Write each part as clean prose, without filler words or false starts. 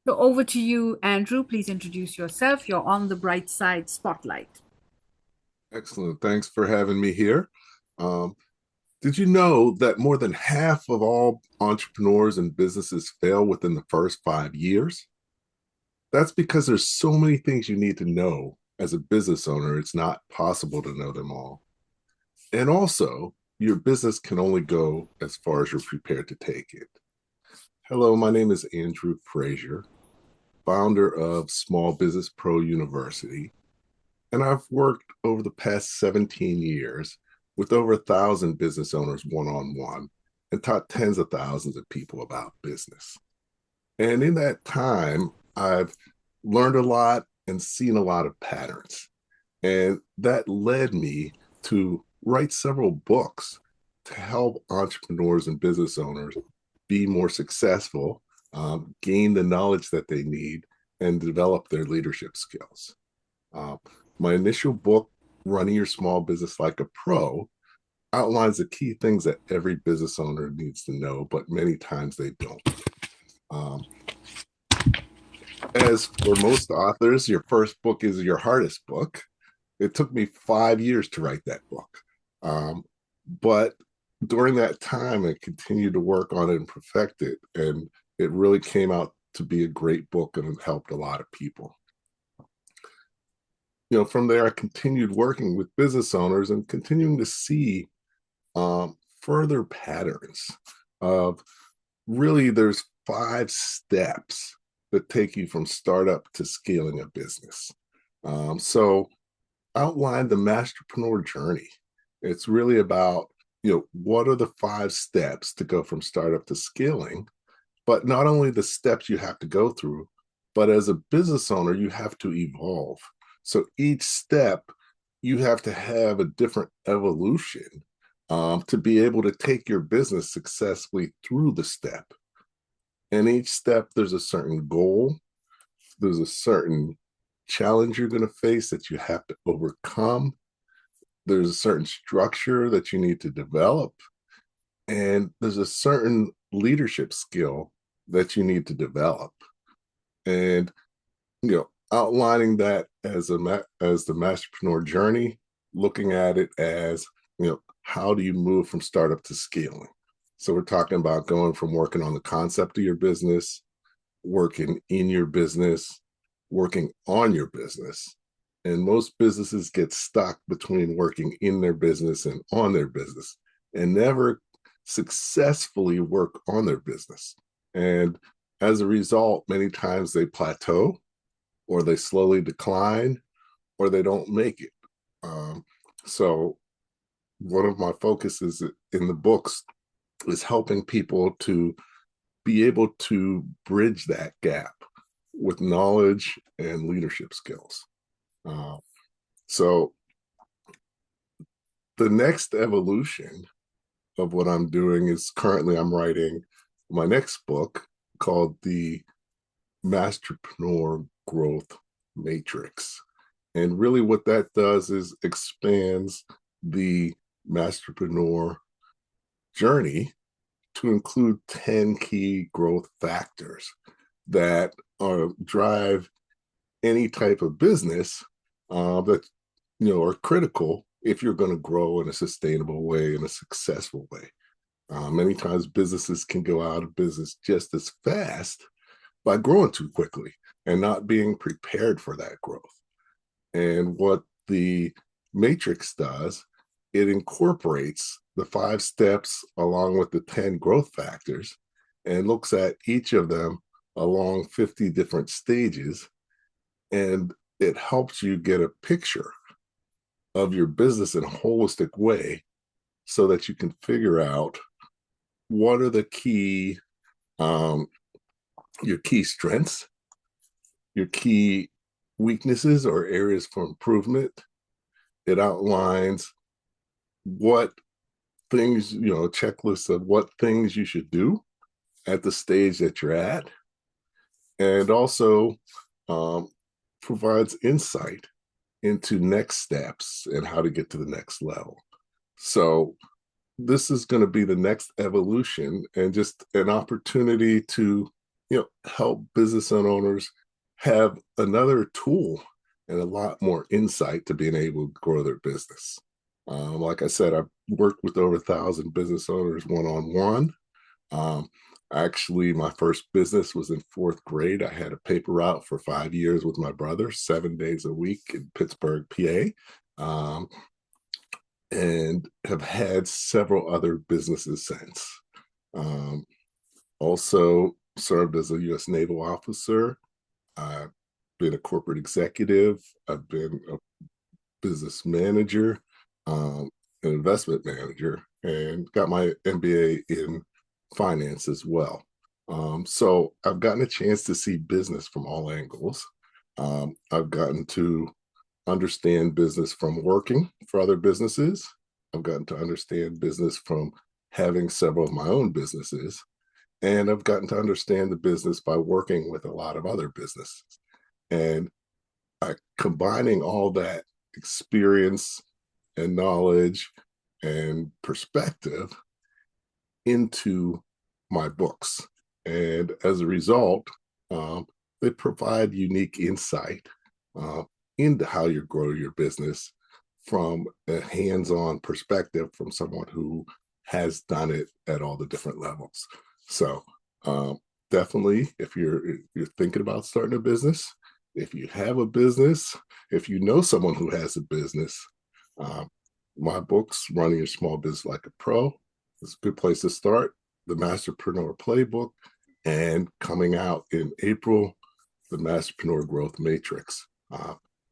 So over to you, Andrew. Please introduce yourself. You're on the Brightside spotlight. Excellent. Thanks for having me here. Um, did you know that more than half of all entrepreneurs and businesses fail within the first 5 years? That's because there's so many things you need to know as a business owner. It's not possible to know them all. And also, your business can only go as far as you're prepared to take it. Hello, my name is Andrew Frazier, founder of Small Business Pro University, and I've worked over the past 17 years with over 1,000 business owners one on one and taught tens of thousands of people about business. And in that time, I've learned a lot and seen a lot of patterns. And that led me to write several books to help entrepreneurs and business owners be more successful, gain the knowledge that they need, and develop their leadership skills. Uh, my initial book, Running Your Small Business Like a Pro, outlines the key things that every business owner needs to know, but many times they don't. Um, as for most authors, your first book is your hardest book. It took me 5 years to write that book. Um, but during that time, I continued to work on it and perfect it. And it really came out to be a great book and it helped a lot of people. From there, I continued working with business owners and continuing to see further patterns of really there's 5 steps that take you from startup to scaling a business. So outline the masterpreneur journey. It's really about, what are the 5 steps to go from startup to scaling, but not only the steps you have to go through, but as a business owner, you have to evolve. So each step, you have to have a different evolution to be able to take your business successfully through the step. And each step, there's a certain goal, there's a certain challenge you're going to face that you have to overcome. There's a certain structure that you need to develop, and there's a certain leadership skill that you need to develop. And outlining that as as the masterpreneur journey, looking at it as how do you move from startup to scaling. So we're talking about going from working on the concept of your business, working in your business, working on your business. And most businesses get stuck between working in their business and on their business and never successfully work on their business. And as a result, many times they plateau or they slowly decline or they don't make it. So, one of my focuses in the books is helping people to be able to bridge that gap with knowledge and leadership skills. Uh, so the next evolution of what I'm doing is currently I'm writing my next book called The Masterpreneur Growth Matrix. And really what that does is expands the masterpreneur journey to include 10 key growth factors that drive any type of business that are critical if you're going to grow in a sustainable way, in a successful way. Many times businesses can go out of business just as fast by growing too quickly and not being prepared for that growth. And what the matrix does, it incorporates the 5 steps along with the 10 growth factors and looks at each of them along 50 different stages. And it helps you get a picture of your business in a holistic way so that you can figure out what are the um, your key strengths, your key weaknesses or areas for improvement. It outlines what things, a checklist of what things you should do at the stage that you're at, and also um, provides insight into next steps and how to get to the next level. So this is going to be the next evolution and just an opportunity to help business owners have another tool and a lot more insight to being able to grow their business. Like I said, I've worked with over 1,000 business owners one-on-one. Um, Actually, my first business was in fourth grade. I had a paper route for 5 years with my brother, 7 days a week in Pittsburgh, PA, and have had several other businesses since. Um, Also served as a U.S. naval officer. I've been a corporate executive. I've been a business manager, an investment manager, and got my MBA in finance as well. So I've gotten a chance to see business from all angles. I've gotten to understand business from working for other businesses. I've gotten to understand business from having several of my own businesses. And I've gotten to understand the business by working with a lot of other businesses. And combining all that experience and knowledge and perspective into my books. And as a result, they provide unique insight uh, into how you grow your business from a hands-on perspective from someone who has done it at all the different levels. So definitely, if you're thinking about starting a business, if you have a business, if you know someone who has a business, um, my books, Running Your Small Business Like a Pro, is a good place to start. The Masterpreneur Playbook, and coming out in April, the Masterpreneur Growth Matrix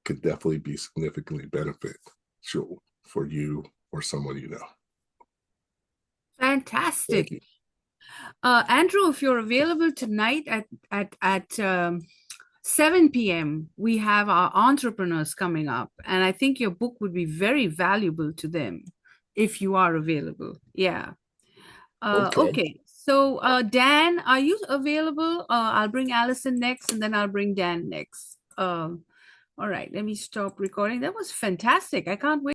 could definitely be significantly beneficial for you or someone you know. Thank Fantastic. you. Andrew, if you're available tonight at 7 p.m., we have our entrepreneurs coming up, and I think your book would be very valuable to them if you are available. Yeah. Okay. Okay. So, Dan, are you available? I'll bring Allison next, and then I'll bring Dan next. All right. Let me stop recording. That was fantastic. I can't wait.